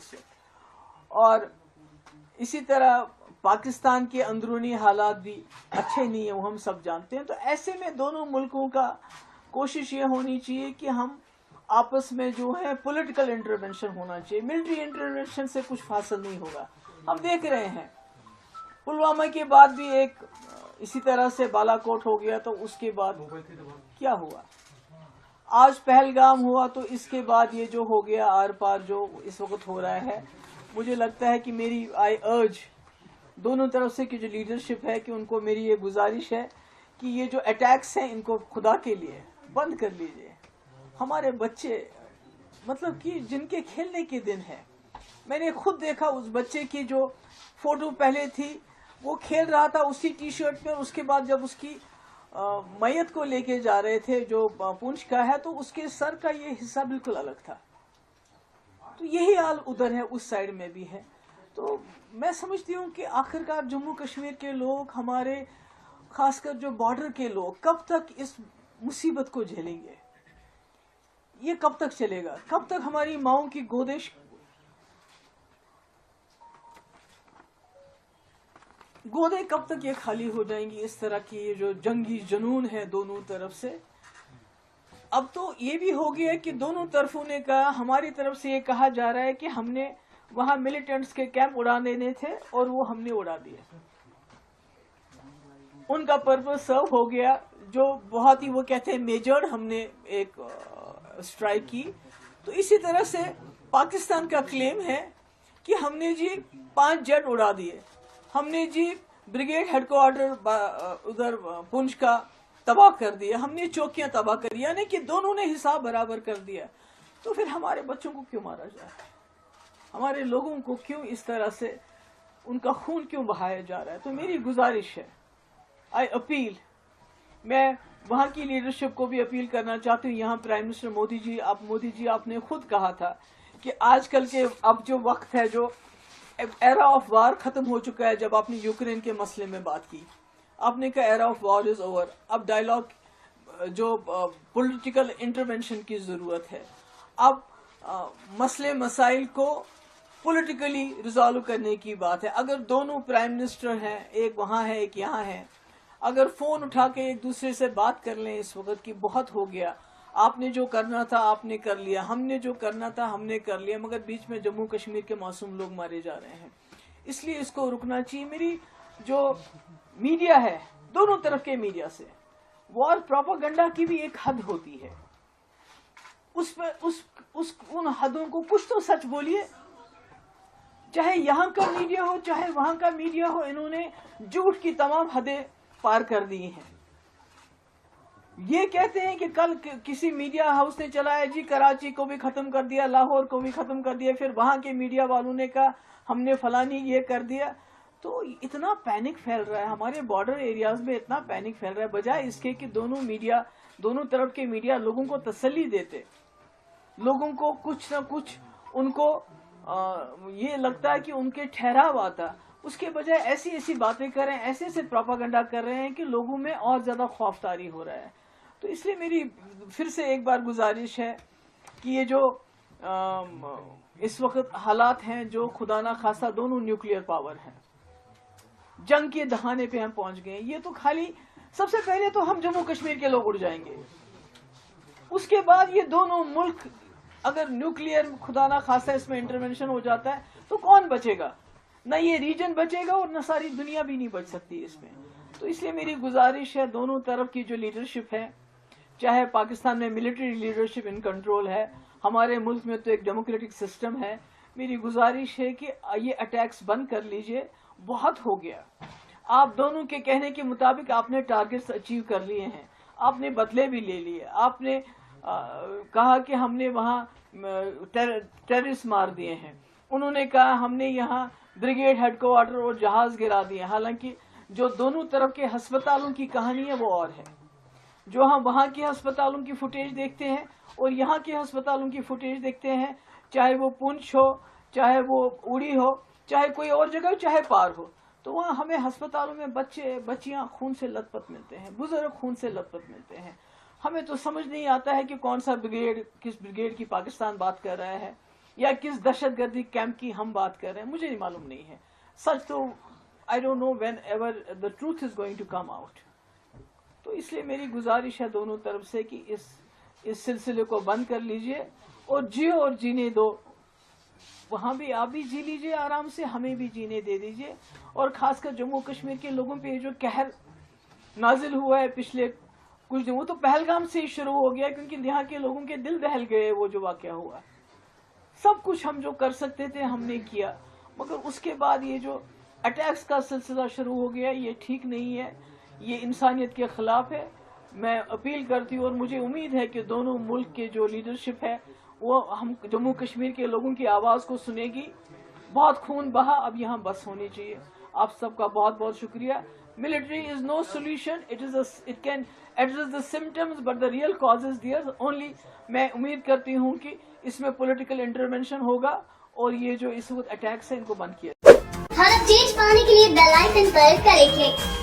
سے. اور اسی طرح پاکستان کے اندرونی حالات بھی اچھے نہیں ہیں، وہ ہم سب جانتے ہیں. تو ایسے میں دونوں ملکوں کا کوشش یہ ہونی چاہیے کہ ہم آپس میں جو ہے پولیٹیکل انٹرونشن ہونا چاہیے. ملٹری انٹرونشن سے کچھ حاصل نہیں ہوگا. ہم دیکھ رہے ہیں پلوامہ کے بعد بھی ایک اسی طرح سے بالا کوٹ ہو گیا، تو اس کے بعد کیا ہوا؟ آج پہلگام ہوا، تو اس کے بعد یہ جو ہو گیا آر پار جو اس وقت ہو رہا ہے. مجھے لگتا ہے کہ میری آئی ارج دونوں طرف سے کی جو لیڈرشپ ہے کہ ان کو میری یہ گزارش ہے کہ یہ جو اٹیکس ہیں ان کو خدا کے لیے بند کر لیجئے. ہمارے بچے مطلب کہ جن کے کھیلنے کے دن ہیں، میں نے خود دیکھا اس بچے کی جو فوٹو پہلے تھی وہ کھیل رہا تھا اسی ٹی شرٹ میں، اس کے بعد جب اس کی میت کو لے کے جا رہے تھے جو پونچھ کا ہے تو اس کے سر کا یہ حصہ بالکل الگ تھا. تو یہی حال ادھر ہے، اس سائڈ میں بھی ہے. تو میں سمجھتی ہوں کہ آخرکار جموں کشمیر کے لوگ، ہمارے خاص کر جو بارڈر کے لوگ، کب تک اس مصیبت کو جھیلیں گے؟ یہ کب تک چلے گا؟ کب تک ہماری ماؤں کی گودے کب تک یہ خالی ہو جائیں گی؟ اس طرح کی یہ جو جنگی جنون ہے دونوں طرف سے. اب تو یہ بھی ہو گیا کہ دونوں طرفوں نے کہا، ہماری طرف سے یہ کہا جا رہا ہے کہ ہم نے وہاں ملیٹنٹس کے کیمپ اڑا دینے تھے اور وہ ہم نے اڑا دیے. ان کا پرپز سرو ہو گیا. جو بہت ہی وہ کہتے ہیں میجرڈ ہم نے ایک اسٹرائک کی. تو اسی طرح سے پاکستان کا کلیم ہے کہ ہم نے جی 5 جیٹ اڑا دیے، ہم نے جی بریگیڈ ہیڈ کوارٹر ادھر پونچھ کا تباہ کر دیا، ہم نے چوکیاں تباہ کر، یعنی کہ دونوں نے حساب برابر کر دیا. تو پھر ہمارے بچوں کو کیوں مارا جائے؟ ہمارے لوگوں کو کیوں اس طرح سے ان کا خون کیوں بہایا جا رہا ہے؟ تو میری گزارش ہے، آئی اپیل، میں وہاں کی لیڈرشپ کو بھی اپیل کرنا چاہتی ہوں. یہاں پرائم منسٹر مودی جی آپ نے خود کہا تھا کہ آج کل کے اب جو وقت ہے، جو ایرا آف وار ختم ہو چکا ہے. جب آپ نے یوکرین کے مسئلے میں بات کی، آپ نے کہا era of war is over. اب ڈائیلاگ جو پولیٹیکل انٹرونشن کی ضرورت ہے. اب مسئلے مسائل کو پولیٹیکلی ریزالو کرنے کی بات ہے. اگر دونوں پرائم منسٹر ہیں، ایک وہاں ہے ایک یہاں ہے، اگر فون اٹھا کے ایک دوسرے سے بات کر لیں اس وقت کی بہت ہو گیا. آپ نے جو کرنا تھا آپ نے کر لیا، ہم نے جو کرنا تھا ہم نے کر لیا، مگر بیچ میں جموں کشمیر کے معصوم لوگ مارے جا رہے ہیں. اس لیے اس کو رکنا چاہیے. میری جو میڈیا ہے، دونوں طرف کے میڈیا سے وار پروپیگنڈا کی بھی ایک حد ہوتی ہے. ان حدوں کو کچھ تو سچ بولیے. چاہے یہاں کا میڈیا ہو چاہے وہاں کا میڈیا ہو، انہوں نے جھوٹ کی تمام حدیں پار کر دی ہیں. یہ کہتے ہیں کہ کل کسی میڈیا ہاؤس نے چلایا جی کراچی کو بھی ختم کر دیا، لاہور کو بھی ختم کر دیا، پھر وہاں کے میڈیا والوں نے کہا ہم نے فلانی یہ کر دیا. تو اتنا پینک پھیل رہا ہے ہمارے بارڈر ایریاز میں، اتنا پینک پھیل رہا ہے، بجائے اس کے کہ دونوں طرف کے میڈیا لوگوں کو تسلی دیتے، لوگوں کو کچھ نہ کچھ ان کو یہ لگتا ہے کہ ان کے ٹھہراؤ آتا. اس کے بجائے ایسی باتیں کر رہے ہیں، ایسے پروپیگنڈا کر رہے ہیں کہ لوگوں میں اور زیادہ خوف طاری ہو رہا ہے. تو اس لیے میری پھر سے ایک بار گزارش ہے کہ یہ جو اس وقت حالات ہیں، جو خدا نہ خواستہ دونوں نیوکلیئر پاور ہیں، جنگ کے دہانے پہ ہم پہنچ گئے. یہ تو خالی سب سے پہلے تو ہم جموں کشمیر کے لوگ اڑ جائیں گے. اس کے بعد یہ دونوں ملک اگر نیوکلیئر خدا نہ خواستہ اس میں انٹرونشن ہو جاتا ہے تو کون بچے گا؟ نہ یہ ریجن بچے گا اور نہ ساری دنیا بھی نہیں بچ سکتی اس میں. تو اس لیے میری گزارش ہے دونوں طرف کی جو لیڈرشپ ہے، چاہے پاکستان میں ملٹری لیڈرشپ ان کنٹرول ہے، ہمارے ملک میں تو ایک ڈیموکریٹک سسٹم ہے، میری گزارش ہے کہ یہ اٹیکس بند کر لیجئے. بہت ہو گیا. آپ دونوں کے کہنے کے مطابق آپ نے ٹارگٹس اچیو کر لیے ہیں، آپ نے بدلے بھی لے لیے، آپ نے کہا کہ ہم نے وہاں ٹیررسٹ مار دیے ہیں، انہوں نے کہا ہم نے یہاں بریگیڈ ہیڈ کوارٹر اور جہاز گرا دیے. حالانکہ جو دونوں طرف کے ہسپتالوں کی کہانی ہے وہ اور ہے. جو ہم وہاں کے ہسپتالوں کی فوٹیج دیکھتے ہیں اور یہاں کے ہسپتالوں کی فوٹیج دیکھتے ہیں، چاہے وہ پونچھ ہو، چاہے وہ اوڑی ہو، چاہے کوئی اور جگہ ہو، چاہے پار ہو، تو وہاں ہمیں ہسپتالوں میں بچے بچیاں خون سے لت پت ملتے ہیں، بزرگ خون سے لت پت ملتے ہیں. ہمیں تو سمجھ نہیں آتا ہے کہ کون سا بریگیڈ کس بریگیڈ کی پاکستان بات کر رہا ہے. یا کس دہشت گردی کیمپ کی ہم بات کر رہے ہیں مجھے نہیں معلوم نہیں ہے. سچ تو I don't know whenever the truth is going to come out. تو اس لیے میری گزارش ہے دونوں طرف سے کہ اس سلسلے کو بند کر لیجئے اور جیو اور جینے دو. وہاں بھی آپ بھی جی لیجئے آرام سے, ہمیں بھی جینے دے دیجئے. اور خاص کر جموں کشمیر کے لوگوں پہ جو قہر نازل ہوا ہے پچھلے کچھ دن, وہ تو پہلگام سے ہی شروع ہو گیا کیونکہ یہاں کے لوگوں کے دل دہل گئے وہ جو واقعہ ہوا. سب کچھ ہم جو کر سکتے تھے ہم نے کیا, مگر اس کے بعد یہ جو اٹیکس کا سلسلہ شروع ہو گیا یہ ٹھیک نہیں ہے, یہ انسانیت کے خلاف ہے. میں اپیل کرتی ہوں اور مجھے امید ہے کہ دونوں ملک کے جو لیڈرشپ ہے وہ ہم جموں کشمیر کے لوگوں کی آواز کو سنے گی. بہت خون بہا, اب یہاں بس ہونی چاہیے. آپ سب کا بہت بہت شکریہ. Military is no solution. It can address the symptoms, but the real cause is there. Only میں امید کرتی ہوں کہ اس میں پولیٹیکل انٹرونشن ہوگا اور یہ جو اس وقت اٹیکس ہیں ان کو بند کیا. ہر اپڈیٹ پانے کے لیے بیل آئکن پر کریں کلک.